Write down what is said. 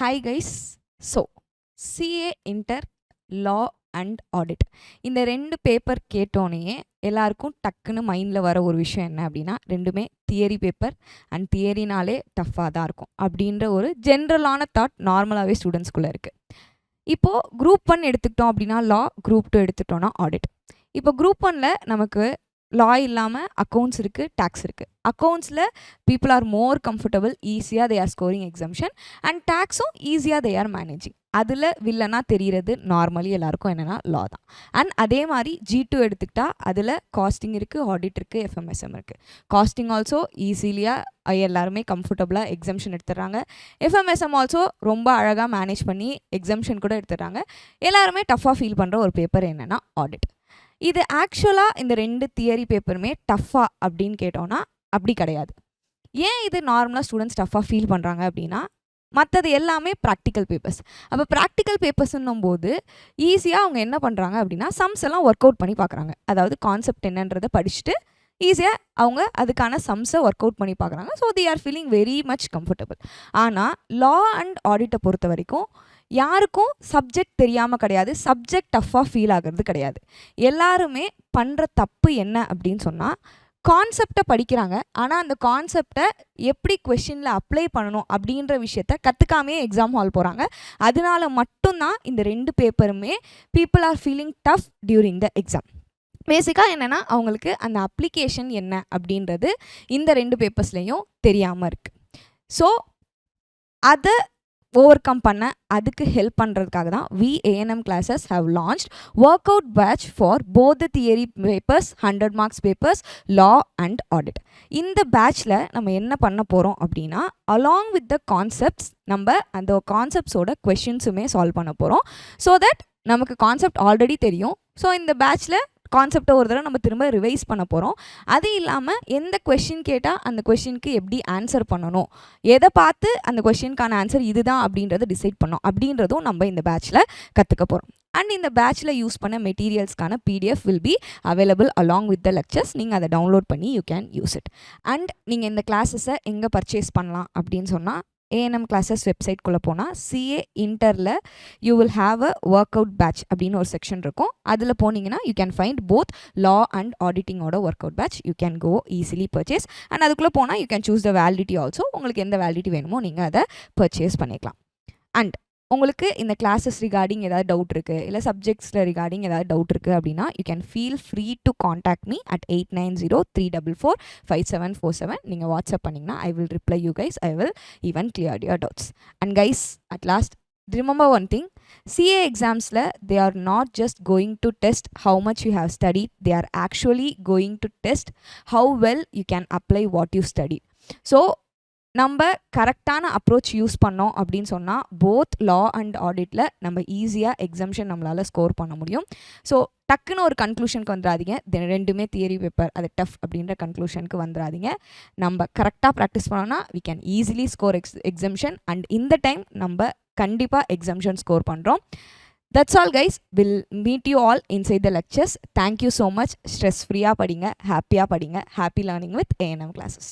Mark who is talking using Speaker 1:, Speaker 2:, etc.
Speaker 1: Hi guys. So, CA Inter Law and audit இந்த ரெண்டு paper கேட்டோன்னே எல்லாருக்கும் டக்குன்னு மைண்டில் வர ஒரு விஷயம் என்ன அப்படின்னா ரெண்டுமே தியரி பேப்பர் அண்ட் தியரினாலே டஃப்பாக தான் இருக்கும் அப்படின்ற ஒரு ஜென்ரலான தாட் நார்மலாகவே ஸ்டூடெண்ட்ஸ்குள்ளே இருக்குது. இப்போது குரூப் 1 எடுத்துக்கிட்டோம் அப்படின்னா லா, குரூப் 2 எடுத்துக்கிட்டோன்னா ஆடிட். இப்போ குரூப் 1ல் நமக்கு லா இல்லாமல் அக்கௌண்ட்ஸ் இருக்குது, டேக்ஸ் இருக்குது. அக்கௌண்ட்ஸில் பீப்புள் ஆர் மோர் கம்ஃபர்டபுள், ஈஸியாக they are scoring exemption and டேக்ஸும் ஈஸியாக தே ஆர் மேனேஜிங். அதில் வில்லனாக தெரிகிறது நார்மலி எல்லாருக்கும் என்னென்னா லா தான். அண்ட் அதே மாதிரி G2 எடுத்துக்கிட்டால் அதில் காஸ்டிங் இருக்குது, ஆடிட் இருக்குது, FMSM இருக்குது. காஸ்டிங் ஆல்சோ ஈஸிலியாக எல்லாருமே கம்ஃபர்டபுளாக எக்ஸம்ஷன் எடுத்துடுறாங்க. FMSM ஆல்சோ ரொம்ப அழகாக மேனேஜ் பண்ணி எக்ஸம்ஷன் கூட எடுத்துடுறாங்க. எல்லாருமே டஃப்பாக ஃபீல் பண்ணுற ஒரு பேப்பர் என்னென்னா ஆடிட். இது ஆக்சுவலாக இந்த ரெண்டு தியரி பேப்பருமே டஃப்பாக அப்படின்னு கேட்டோன்னா அப்படி கிடையாது. ஏன் இது நார்மலாக ஸ்டூடெண்ட்ஸ் டஃப்பாக ஃபீல் பண்ணுறாங்க அப்படின்னா மற்றது எல்லாமே ப்ராக்டிக்கல் பேப்பர்ஸ். அப்போ ப்ராக்டிக்கல் பேப்பர்ஸ்ன்னும் போது ஈஸியாக அவங்க என்ன பண்ணுறாங்க அப்படின்னா சம்ஸ் எல்லாம் ஒர்க் அவுட் பண்ணி பார்க்குறாங்க. அதாவது கான்செப்ட் என்னன்றதை படிச்சுட்டு ஈஸியாக அவங்க அதுக்கான சம்ஸை ஒர்க் அவுட் பண்ணி பார்க்குறாங்க. So they are feeling very much comfortable. ஆனால் லா அண்ட் ஆடிட்டை பொறுத்த வரைக்கும் யாருக்கும் சப்ஜெக்ட் தெரியாமல் கிடையாது, சப்ஜெக்ட் டஃப்பாக ஃபீல் ஆகிறது கிடையாது. எல்லாருமே பண்ணுற தப்பு என்ன அப்படின்னு சொன்னால் கான்செப்டை படிக்கிறாங்க, ஆனால் அந்த கான்செப்டை எப்படி கொஷினில் அப்ளை பண்ணணும் அப்படின்ற விஷயத்த கற்றுக்காமே எக்ஸாம் ஹால் போகிறாங்க. அதனால மட்டும்தான் இந்த ரெண்டு பேப்பருமே people are feeling tough during the exam. பேசிக்காக என்னென்னா அவங்களுக்கு அந்த அப்ளிகேஷன் என்ன அப்படின்றது இந்த ரெண்டு பேப்பர்ஸ்லேயும் தெரியாமல் இருக்குது. ஸோ அதை ஓவர் கம் பண்ண அதுக்கு ஹெல்ப் பண்ணுறதுக்காக தான் ANM classes have launched workout batch for both the theory papers, 100 marks papers, law and audit. இந்த பேட்ச்சில் நம்ம என்ன பண்ண போகிறோம் அப்படின்னா along with the concepts நம்ம அந்த கான்செப்ட்ஸோட கொஷின்ஸுமே சால்வ் பண்ண போகிறோம். ஸோ தட் நமக்கு கான்செப்ட் ஆல்ரெடி தெரியும். ஸோ இந்த பேட்ச்சில் கான்செப்டை ஒரு தடவை நம்ம திரும்ப ரிவைஸ் பண்ண போகிறோம். அது இல்லாமல் எந்த கொஷின் கேட்டால் அந்த கொஷினுக்கு எப்படி ஆன்சர் பண்ணணும், எதை பார்த்து அந்த கொஷினுக்கான ஆன்சர் இதுதான் அப்படின்றத டிசைட் பண்ணோம் அப்படின்றதும் நம்ம இந்த பேட்ச்சில் கற்றுக்க போகிறோம். அண்ட் இந்த பேட்ச்சில் யூஸ் பண்ண மெட்டீரியல்ஸ்க்கான PDF will be available along with the lectures. நீங்கள் அதை டவுன்லோட் பண்ணி you can use it. And நீங்கள் இந்த கிளாஸஸை எங்கே பர்ச்சேஸ் பண்ணலாம் அப்படின்னு சொன்னால் ANM classes வெப்சைட்குள்ளே போனால் CA இன்டரில் you will have a work out batch அப்படின்னு ஒரு செக்ஷன் இருக்கும். அதில் போனீங்கன்னா you can find both law and ஆடிட்டிங்கோட work out batch. You can go easily purchase. And அதுக்குள்ளே போனால் you can choose the validity also. உங்களுக்கு எந்த வேலிடிட்டி வேணுமோ நீங்கள் அதை பர்ச்சேஸ் பண்ணிக்கலாம். அண்ட் உங்களுக்கு இந்த கிளாஸஸ் ரிகார்டிங் ஏதாவது டவுட் இருக்குது, இல்லை சப்ஜெக்ட்ஸில் ரிகார்டிங் ஏதாவது டவுட் இருக்குது அப்படின்னா you can feel free to contact me at 8903445747. நீங்கள் வாட்ஸ்அப் பண்ணிங்கன்னா I will reply you guys. I will even clear your doubts. And guys at last remember one thing, CA examsல they are not just going to test how much you have studied, they are actually going to test how well you can apply what you studied. So நம்ம கரெக்டான approach use பண்ணோம் அப்படின்னு சொன்னால் both law and ஆடிட்டில் நம்ம ஈஸியாக exemption நம்மளால் score பண்ண முடியும். ஸோ டக்குன்னு ஒரு கன்க்ளூஷனுக்கு வந்துடாதீங்க ரெண்டுமே தியரி பேப்பர் அது டஃப் அப்படின்ற கன்க்ளூஷனுக்கு வந்துடாதீங்க. நம்ம கரெக்டாக ப்ராக்டிஸ் பண்ணோன்னா we can easily score examination. And இந்த டைம் நம்ம கண்டிப்பாக எக்ஸம்ஷன் ஸ்கோர் பண்ணுறோம். That's all guys. We'll meet you all inside the lectures. Thank you so much. Stress free படிங்க, ஹாப்பியாக படிங்க. Happy learning with ANM classes.